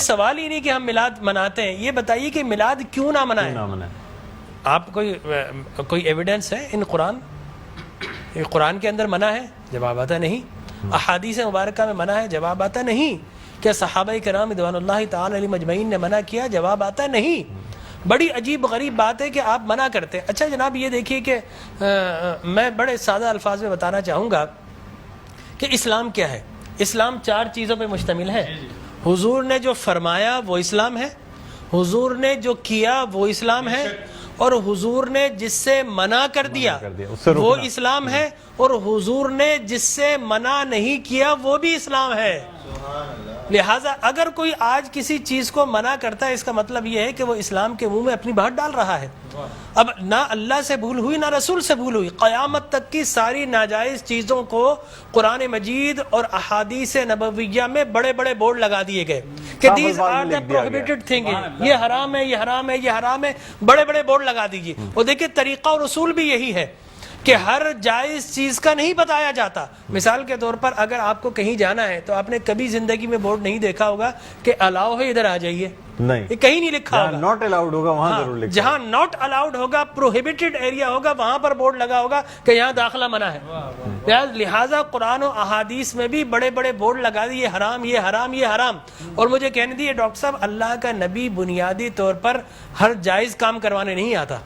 سوال ہی نہیں کہ ہم میلاد مناتے ہیں، یہ بتائیے کہ میلاد کیوں نہ منائیں؟ آپ کوئی ایویڈنس ہے ان قرآن کے اندر منع ہے؟ جواب آتا نہیں۔ احادیث مبارکہ میں منع ہے؟ جواب آتا نہیں۔ کیا صحابہ کرام رضوان اللہ تعالی علیہم اجمعین نے منع کیا؟ جواب آتا نہیں۔ بڑی عجیب غریب بات ہے کہ آپ منع کرتے ہیں۔ اچھا جناب یہ دیکھیے کہ میں بڑے سادہ الفاظ میں بتانا چاہوں گا کہ اسلام کیا ہے۔ اسلام 4 چیزوں پہ مشتمل ہے۔ حضور نے جو فرمایا وہ اسلام ہے، حضور نے جو کیا وہ اسلام ہے، اور حضور نے جس سے منع کر دیا وہ اسلام ہے، اور حضور نے جس سے منع نہیں کیا وہ بھی اسلام ہے۔ لہٰذا اگر کوئی آج کسی چیز کو منع کرتا ہے، اس کا مطلب یہ ہے کہ وہ اسلام کے منہ میں اپنی بات ڈال رہا ہے۔ اب نہ اللہ سے بھول ہوئی نہ رسول سے بھول ہوئی، قیامت تک کی ساری ناجائز چیزوں کو قرآن مجید اور احادیث نبویہ میں بڑے بڑے بورڈ لگا دیے گئے کہ these are the prohibited thing, یہ حرام ہے، یہ حرام ہے، یہ حرام ہے، بڑے بڑے بورڈ لگا دیجیے۔ اور دیکھیں طریقہ اور اصول بھی یہی ہے کہ ہر جائز چیز کا نہیں بتایا جاتا۔ مثال کے طور پر اگر آپ کو کہیں جانا ہے تو آپ نے کبھی زندگی میں بورڈ نہیں دیکھا ہوگا کہ الاؤ ہے ادھر آ جائیے، نہیں، یہ کہیں نہیں لکھا ہوگا۔ ناٹ الاؤڈ ہوگا وہاں ضرور لکھا، جہاں ناٹ الاؤڈ ہوگا، پروہیبٹڈ ایریا ہوگا، وہاں پر بورڈ لگا ہوگا کہ یہاں داخلہ منع ہے۔ لہٰذا قرآن و احادیث میں بھی بڑے بڑے بورڈ لگا دیے، حرام، یہ حرام، یہ حرام۔ اور مجھے کہنے دیے ڈاکٹر صاحب، اللہ کا نبی بنیادی طور پر ہر جائز کام کروانے نہیں آتا،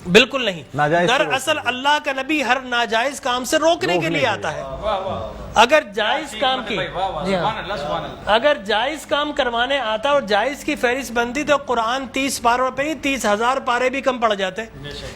بالکل نہیں۔ دراصل اللہ کا نبی ہر ناجائز کام سے روکنے کے لیے آتا ہے۔ اگر جائز کام کی اگر جائز کام کروانے آتا اور جائز کی فہرست بنتی تو قرآن 30 پاروں پہ ہی 30,000 پارے بھی کم پڑ جاتے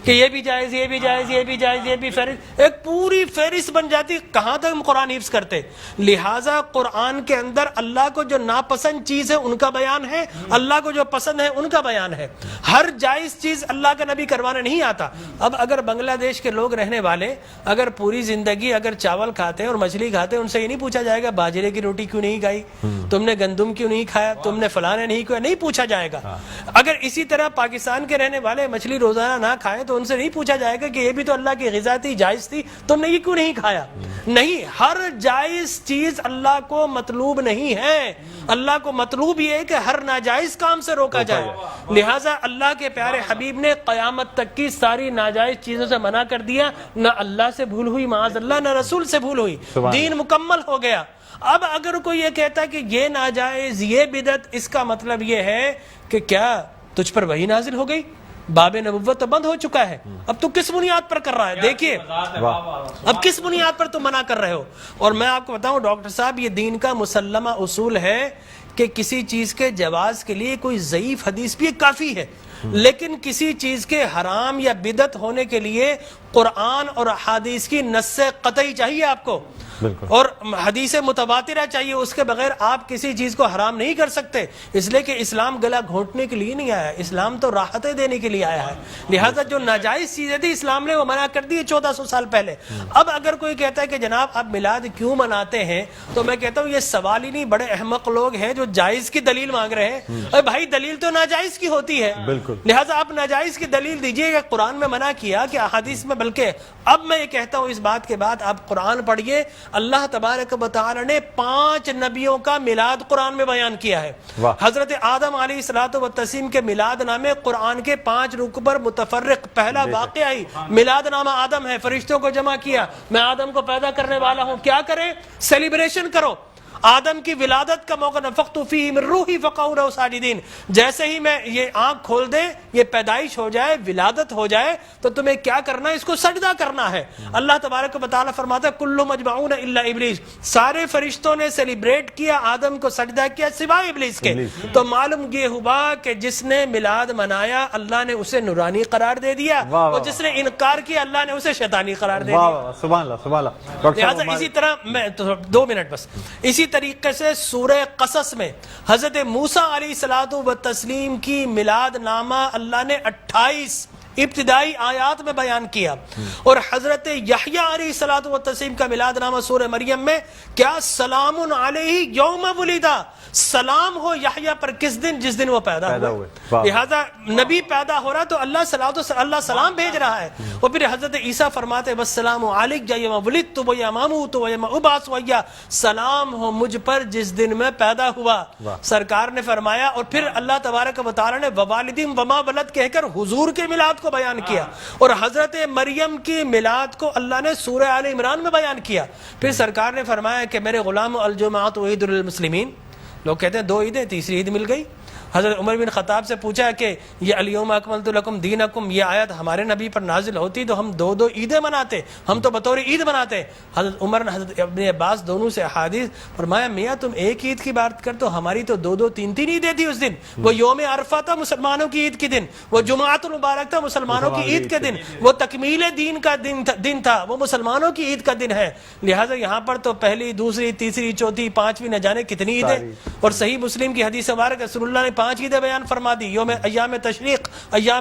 کہ یہ بھی جائز، یہ بھی جائز، یہ بھی جائز، یہ بھی فہرست، ایک پوری فہرست بن جاتی۔ کہاں تک ہم قرآن حفظ کرتے؟ لہٰذا قرآن کے اندر اللہ کو جو ناپسند چیز ہے ان کا بیان ہے، اللہ کو جو پسند ہے ان کا بیان ہے۔ ہر جائز چیز اللہ کا نبی کروانے نہیں آتا۔ اب اگر بنگلہ دیش کے لوگ رہنے والے اگر پوری زندگی اگر چاول کھاتے ہیں اور مچھلی کھاتے ہیں، ان سے یہ نہیں پوچھا جائے گا باجرے کی روٹی کیوں نہیں کھائی، تم نے گندم کیوں نہیں کھایا، تم نے فلاں نہیں کھایا، نہیں پوچھا جائے گا۔ اگر اسی طرح پاکستان کے رہنے والے مچھلی روزانہ نہ کھائیں تو ان سے نہیں پوچھا جائے گا کہ یہ بھی تو اللہ کی غذا تھی، جائز تھی، تم نے یہ کیوں نہیں کھایا۔ نہیں، ہر جائز چیز اللہ کو مطلوب نہیں ہے، اللہ کو مطلوب یہ ہے کہ ہر ناجائز کام سے روکا جائے۔ لہٰذا اللہ کے پیارے حبیب نے قیامت تک کی ساری ناجائز چیزوں سے منع کر دیا، نہ اللہ سے بھول ہوئی معاذ اللہ، نہ رسول سے بھول ہوئی، دین مکمل ہو گیا۔ اب اگر کوئی یہ کہتا ہے کہ یہ ناجائز، یہ بدعت، اس کا مطلب یہ ہے کہ کیا تجھ پر وحی نازل ہو گئی؟ باب نبوت تو بند ہو چکا ہے، اب تو کس بنیاد پر کر رہا ہے؟ دیکھیے اب کس بنیاد پر تم منع کر رہے ہو۔ اور میں آپ کو بتاؤں ڈاکٹر صاحب، یہ دین کا مسلمہ اصول ہے کہ کسی چیز کے جواز کے لیے کوئی ضعیف حدیث بھی کافی ہے، لیکن کسی چیز کے حرام یا بدعت ہونے کے لیے قرآن اور احادیث کی نص قطعی چاہیے آپ کو، اور حدیث متواترہ چاہیے، اس کے بغیر آپ کسی چیز کو حرام نہیں کر سکتے، اس لیے کہ اسلام گلا گھونٹنے کے لیے نہیں آیا، اسلام تو راحتیں دینے کے لیے آیا ہے۔ لہٰذا جو ناجائز چیزیں تھی اسلام نے وہ منع کر دی 1400 سال پہلے۔ اب اگر کوئی کہتا ہے کہ جناب آپ میلاد کیوں مناتے ہیں، تو میں کہتا ہوں یہ سوال ہی نہیں، بڑے احمق لوگ ہیں جو جائز کی دلیل مانگ رہے ہیں۔ ارے بھائی دلیل تو ناجائز کی ہوتی ہے، لہٰذا آپ ناجائز کی دلیل دیجئے کہ قرآن میں منع کیا کہ احادیث میں، بلکہ اب میں یہ کہتا ہوں اس بات کے بعد آپ قرآن پڑھیے، اللہ تبارک و تعالی نے 5 نبیوں کا میلاد قرآن میں بیان کیا ہے۔ حضرت آدم علیہ الصلوۃ والتسلیم کے میلاد نامے قرآن کے 5 رکوع پر متفرق، پہلا واقعہ ہی میلاد نامہ آدم ہے، فرشتوں کو جمع کیا، میں آدم کو پیدا کرنے والا ہوں، کیا کریں؟ سیلیبریشن کرو۔ آدم کی ولادت کا موقع، نفخت فیہ من روحی فقعوا لہ ساجدین، جیسے ہی میں یہ آنکھ کھول دے، یہ پیدائش ہو جائے، ولادت ہو جائے، تو تمہیں کیا کرنا ہے؟ اس کو سجدہ کرنا ہے۔ اللہ تبارک و تعالیٰ فرماتا ہے کل مجمعون الا ابلیس، سارے فرشتوں نے سیلیبریٹ کیا، آدم کو سجدہ کیا سوائے ابلیس کے۔ تو معلوم یہ ہوا کہ جس نے میلاد منایا اللہ نے اسے نورانی قرار دے دیا، اور جس نے انکار کیا اللہ نے اسے شیطانی قرار دے دیا۔ سبحان اللہ سبحان اللہ۔ لہٰذا اسی طرح میں 2 منٹ بس، اسی طریقے سے سورہ قصص میں حضرت موسیٰ علیہ الصلوۃ والتسلیم کی میلاد نامہ اللہ نے 28 ابتدائی آیات میں بیان کیا. اور حضرت یحییٰ علیہ الصلوۃ والتسلیم کا میلاد نامہ سورہ مریم میں کیا سلام علیہ یوم ولدا، سلام ہو یحییٰ پر کس دن؟ جس دن وہ پیدا ہوئے. لہذا نبی پیدا ہو رہا تو اللہ سلام بھیج رہا ہے. اور پھر حضرت عیسیٰ فرماتے والسلام علیک یوم ولدت و یوم اموت و یوم ابعث حیا، سلام ہو مجھ پر جس دن میں پیدا ہوا. سرکار نے فرمایا. اور پھر اللہ تبارک و تعالی نے ووالدین وما ولد کہہ کر حضور کے میلاد کو بیان کیا. اور حضرت مریم کی میلاد کو اللہ نے سورہ آل عمران میں بیان کیا. پھر سرکار نے فرمایا کہ میرے غلام الجمعۃ عید للمسلمین. لوگ کہتے ہیں 2 عیدیں، تیسری عید مل گئی. حضرت عمر بن خطاب سے پوچھا کہ یہ الیوم اکملت لکم دینکم، یہ آیت ہمارے نبی پر نازل ہوتی تو ہم 2 عیدیں مناتے، ہم تو بطور عید مناتے. حضرت عمر نے حضرت ابن عباس دونوں سے احادیث فرمایا میاں تم ایک عید کی بات کرتے ہو، ہماری تو 2 3 عیدیں تھی اس دن. وہ یوم عرفہ تھا مسلمانوں کی عید کے دن، وہ جمعۃ المبارک تھا مسلمانوں کی عید کے دن، وہ تکمیل دین کا دن تھا، وہ مسلمانوں کی عید کا دن ہے. لہٰذا یہاں پر تو پہلی، دوسری، تیسری، چوتھی، 5ویں نہ جانے کتنی عیدیں. اور صحیح مسلم کی حدیث مبارک رسول اللہ نے 5 عیدیں بیان فرما دی. ایام تشریق،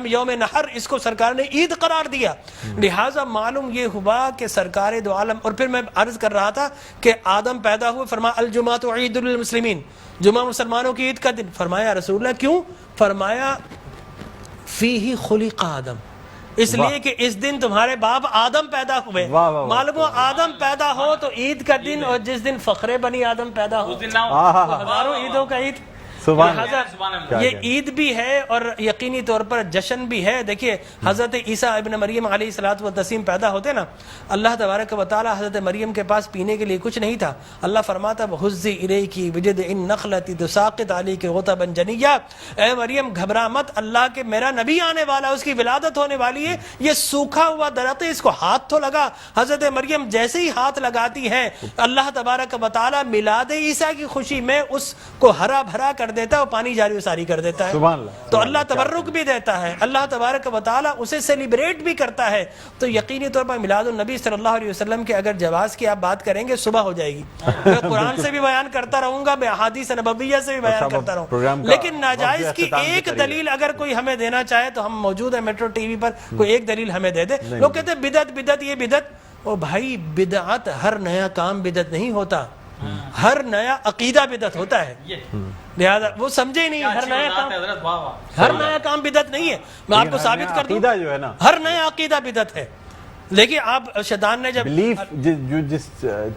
یوم نحر، اس کو سرکار نے عید قرار دیا. لہٰذا معلوم یہ ہوا کہ سرکار دو عالم. اور پھر میں عرض کر رہا تھا کہ آدم پیدا ہوئے، فرمایا الجمعۃ عید للمسلمین، جمعہ مسلمانوں کی عید کا دن. فرمایا رسول اللہ کیوں؟ فرمایا فیہ خلق آدم، اس لیے کہ اس دن تمہارے باپ آدم پیدا ہوئے. معلوم ہو آدم پیدا ہو تو عید کا دن، اور جس دن فخر بنی آدم پیدا ہو ہزاروں عیدوں کا عید. یہ عید بھی ہے اور یقینی طور پر جشن بھی ہے. دیکھیے حضرت عیسیٰ ابن مریم علیہ الصلوۃ والتسلیم پیدا ہوتے نا، اللہ تبارک و تعالی حضرت مریم کے پاس پینے کے لیے کچھ نہیں تھا. اللہ فرماتا وَحُزِّ إِلَيْكِ بِجِذْعِ النَّخْلَةِ تُسَاقِطْ عَلَيْكِ رُطَبًا جَنِيًّا، اے مریم گھبرا مت، اللہ کے میرا نبی آنے والا، اس کی ولادت ہونے والی ہے. یہ سوکھا ہوا درخت ہے، اس کو ہاتھ تو لگا. حضرت مریم جیسے ہی ہاتھ لگاتی ہے اللہ تبارک و تعالی میلاد عیسیٰ کی خوشی میں اس کو ہرا بھرا کر دیتا ہے اور پانی جاری و ساری کر دیتا ہے. تو اللہ تبرک بھی دیتا ہے، اللہ تبارک و تعالی اسے سیلیبریٹ بھی کرتا ہے. تو یقینی طور پر میلاد النبی صلی اللہ علیہ وسلم کے اگر جواز کی آپ بات کریں گے صبح ہو جائے گی. میں قرآن سے بھی بیان کرتا رہوں گا، میں احادیث نبویہ سے بھی بیان کرتا رہوں، لیکن ناجائز کی ایک دلیل اگر کوئی ہمیں دینا چاہے تو ہم موجود ہیں میٹرو ٹی وی پر، کوئی ایک دلیل ہمیں دے دے. لوگ کہتے ہیں بدعت یہ بدعت. او بھائی بدعت ہر نیا کام بدعت نہیں ہوتا، ہر نیا عقیدہ بدعت ہوتا ہے. لہذا وہ سمجھے ہی نہیں، ہر نیا کام بدعت نہیں ہے. میں آپ کو ثابت کر دوں ہر نیا عقیدہ بدعت ہے. لیکن آپ شیطان نے جب بلیف جو جس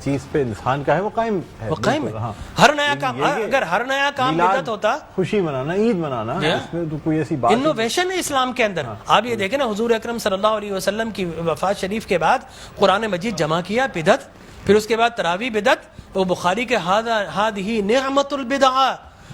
چیز پہ انسان کا ہے وہ قائم ہے، وہ قائم ہے. ہر نیا کام، اگر ہر نیا کام بدعت ہوتا، خوشی منانا، عید منانا، اس میں تو کوئی ایسی بات انوویشن ہے اسلام کے اندر. آپ یہ دیکھیں نا حضور اکرم صلی اللہ علیہ وسلم کی وفات شریف کے بعد قرآن مجید جمع کیا، بدعت. پھر اس کے بعد تراویح بدعت. وہ بخاری کے ہذہ نعمت البدع،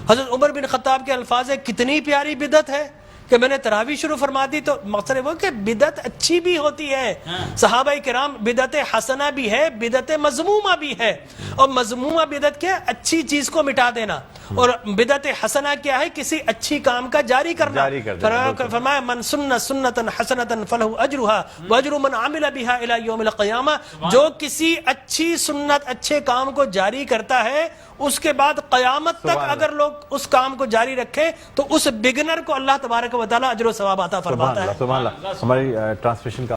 حضرت عمر بن خطاب کے الفاظ ہے کتنی پیاری بدعت ہے کہ میں نے تراویح شروع فرما دی. تو مقصد وہ کہ بدعت اچھی بھی ہوتی ہے. صحابہ کرام بدعت حسنہ بھی ہے، بدعت مذمومہ بھی ہے. اور مذمومہ بدعت کیا ہے؟ اچھی چیز کو مٹا دینا. اور بدعت حسنہ کیا ہے؟ کسی اچھی کام کا جاری کرنا. فرمایا من سن سنتا حسنتا فلہ اجرھا واجر من عمل بها الى یوم القیامہ. جو کسی اچھی سنت، اچھے کام کو جاری کرتا ہے، اس کے بعد قیامت تک اگر لوگ اس کام کو جاری رکھیں تو اس بگنر کو اللہ تبارک و تعالی اجر و ثواب عطا فرماتا ہے. سبحان اللہ. ہماری ٹرانسلیشن کا